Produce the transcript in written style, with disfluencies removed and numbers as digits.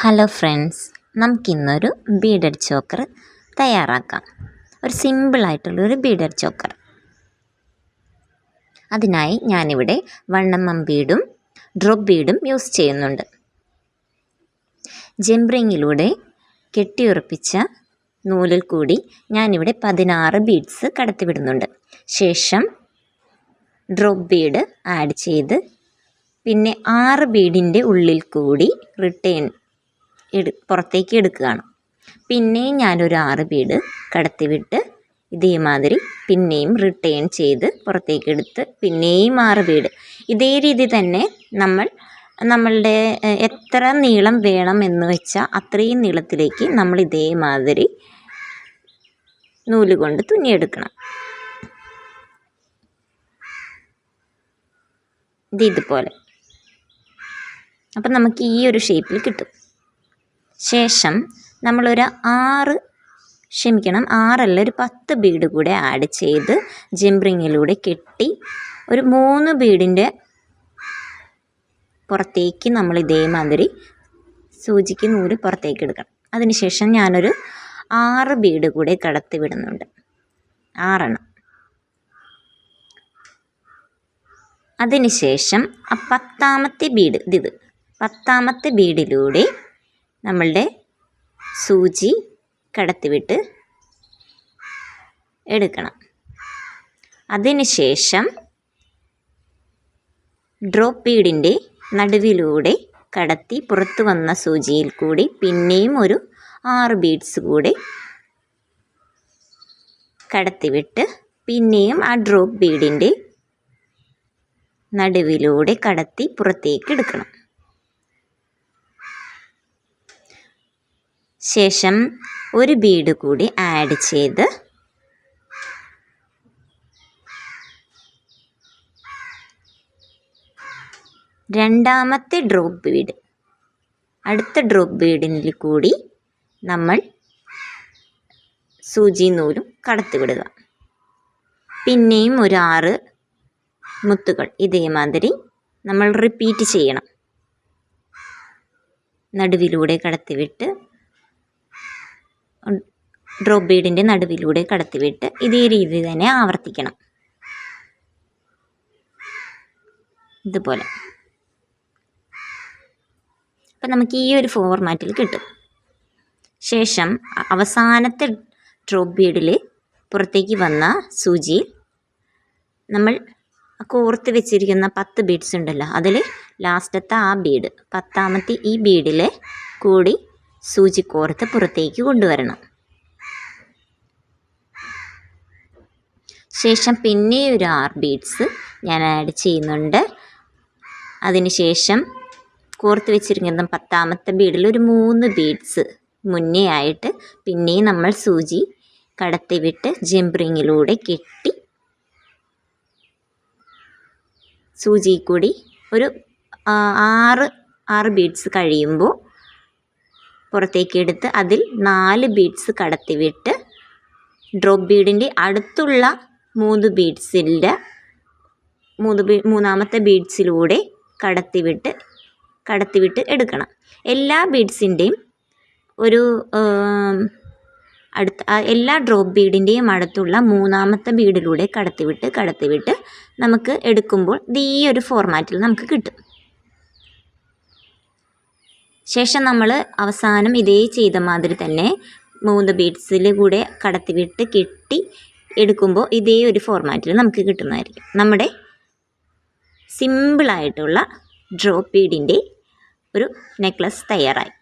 Hello friends, നമുക്കിന്നൊരു beaded choker തയ്യാറാക്കാം. ഒരു സിമ്പിളായിട്ടുള്ളൊരു ബീഡഡ് ചോക്കർ. അതിനായി ഞാനിവിടെ 1mm ബീഡും ഡ്രോപ്പ് ബീഡും യൂസ് ചെയ്യുന്നുണ്ട്. ജംപ്-റിങ്ങിലൂടെ കെട്ടിയുറപ്പിച്ച നൂലിൽ കൂടി ഞാനിവിടെ 16 ബീഡ്സ് കടത്തിവിടുന്നുണ്ട്. ശേഷം ഡ്രോപ്പ് ബീഡ് ആഡ് ചെയ്ത് പിന്നെ 6 ബീഡിൻ്റെ ഉള്ളിൽ കൂടി പുറത്തേക്ക് എടുക്കുകയാണ്. പിന്നെയും ഞാനൊരു 6 ബീഡ് കടത്തിവിട്ട് ഇതേമാതിരി പിന്നെയും റിട്ടേൺ ചെയ്ത് പുറത്തേക്ക് എടുത്ത് പിന്നെയും 6 ബീഡ്. ഇതേ രീതി തന്നെ നമ്മളുടെ എത്ര നീളം വേണം എന്ന് വെച്ചാൽ അത്രയും നീളത്തിലേക്ക് നമ്മൾ ഇതേമാതിരി നൂല് കൊണ്ട് തുന്നിയെടുക്കണം. ഇതുപോലെ അപ്പം നമുക്ക് ഈ ഒരു ഷേപ്പിൽ കിട്ടും. ശേഷം നമ്മളൊരു 6 ഒരു 10 ബീഡ് കൂടെ ആഡ് ചെയ്ത് ജംപ്-റിങ്ങിലൂടെ കെട്ടി ഒരു 3 ബീഡിൻ്റെ പുറത്തേക്ക് നമ്മൾ ഇതേമാതിരി സൂചിക്ക് നൂല് പുറത്തേക്ക് എടുക്കണം. അതിനുശേഷം ഞാനൊരു 6 ബീഡ് കൂടെ കടത്തി വിടുന്നുണ്ട്, 6 എണ്ണം. അതിനുശേഷം ആ 10ാമത്തെ ബീഡ്, 10ാമത്തെ ബീഡിലൂടെ നമ്മളുടെ സൂചി കടത്തിവിട്ട് എടുക്കണം. അതിനുശേഷം ഡ്രോപ്പ് ബീഡിൻ്റെ നടുവിലൂടെ കടത്തി പുറത്ത് വന്ന സൂചിയിൽ കൂടി പിന്നെയും ഒരു 6 ബീഡ്സ് കൂടെ കടത്തിവിട്ട് പിന്നെയും ആ ഡ്രോപ്പ് ബീഡിൻ്റെ നടുവിലൂടെ കടത്തി പുറത്തേക്ക് എടുക്കണം. ശേഷം ഒരു ബീഡ് കൂടി ആഡ് ചെയ്ത് രണ്ടാമത്തെ ഡ്രോപ്പ് ബീഡ്, അടുത്ത ഡ്രോപ്പ് ബീഡിൽ കൂടി നമ്മൾ സൂചി നൂലും കടത്തിവിടുക. പിന്നെയും ഒരു 6 മുത്തുകൾ ഇതേമാതിരി നമ്മൾ റിപ്പീറ്റ് ചെയ്യണം. നടുവിലൂടെ കടത്തിവിട്ട് ഡ്രോപ്പ് ബീഡിൻ്റെ നടുവിലൂടെ കടത്തിവിട്ട് ഇതേ രീതി തന്നെ ആവർത്തിക്കണം. ഇതുപോലെ അപ്പം നമുക്ക് ഈ ഒരു ഫോർമാറ്റിൽ കിട്ടും. ശേഷം അവസാനത്തെ ഡ്രോപ്പ് ബീഡിൽ പുറത്തേക്ക് വന്ന സൂചിയിൽ നമ്മൾ കോർത്ത് വെച്ചിരിക്കുന്ന 10 ബീഡ്സ് ഉണ്ടല്ലോ, അതിൽ ലാസ്റ്റത്തെ ആ ബീഡ്, 10ാമത്തെ ഈ ബീഡിൽ കൂടി സൂചി കോർത്ത് പുറത്തേക്ക് കൊണ്ടുവരണം. ശേഷം പിന്നെ ഒരു 6 ബീഡ്സ് ഞാൻ ആഡ് ചെയ്യുന്നുണ്ട്. അതിനുശേഷം കോർത്ത് വെച്ചിരിക്കുന്ന 10ാമത്തെ ബീഡിൽ ഒരു 3 ബീഡ്സ് മുന്നേ ആയിട്ട് പിന്നെയും നമ്മൾ സൂചി കടത്തിവിട്ട് ജംപ്-റിങ്ങിലൂടെ കെട്ടി സൂചി കൂടി ഒരു 6 ബീഡ്സ് കഴിയുമ്പോൾ പുറത്തേക്ക് എടുത്ത് അതിൽ 4 ബീഡ്സ് കടത്തിവിട്ട് ഡ്രോപ്പ് ബീഡിൻ്റെ അടുത്തുള്ള 3 ബീഡ്സിൻ്റെ മൂന്നാമത്തെ ബീഡ്സിലൂടെ കടത്തിവിട്ട് എടുക്കണം. എല്ലാ ബീഡ്സിൻ്റെയും എല്ലാ ഡ്രോപ്പ് ബീഡിൻ്റെയും അടുത്തുള്ള 3ാമത്തെ ബീഡിലൂടെ കടത്തിവിട്ട് നമുക്ക് എടുക്കുമ്പോൾ ഈ ഒരു ഫോർമാറ്റിൽ നമുക്ക് കിട്ടും. ശേഷം നമ്മൾ അവസാനം ഇതേ ചെയ്ത മാതിരി തന്നെ 3 ബീഡ്സിൽ കൂടെ കടത്തിവിട്ട് കെട്ടി എടുക്കുമ്പോൾ ഇതേ ഒരു ഫോർമാറ്റിൽ നമുക്ക് കിട്ടുന്നതായിരിക്കും. നമ്മുടെ സിമ്പിളായിട്ടുള്ള ഡ്രോപ്പ് ബീഡിൻ്റെ ഒരു നെക്ലസ് തയ്യാറായി.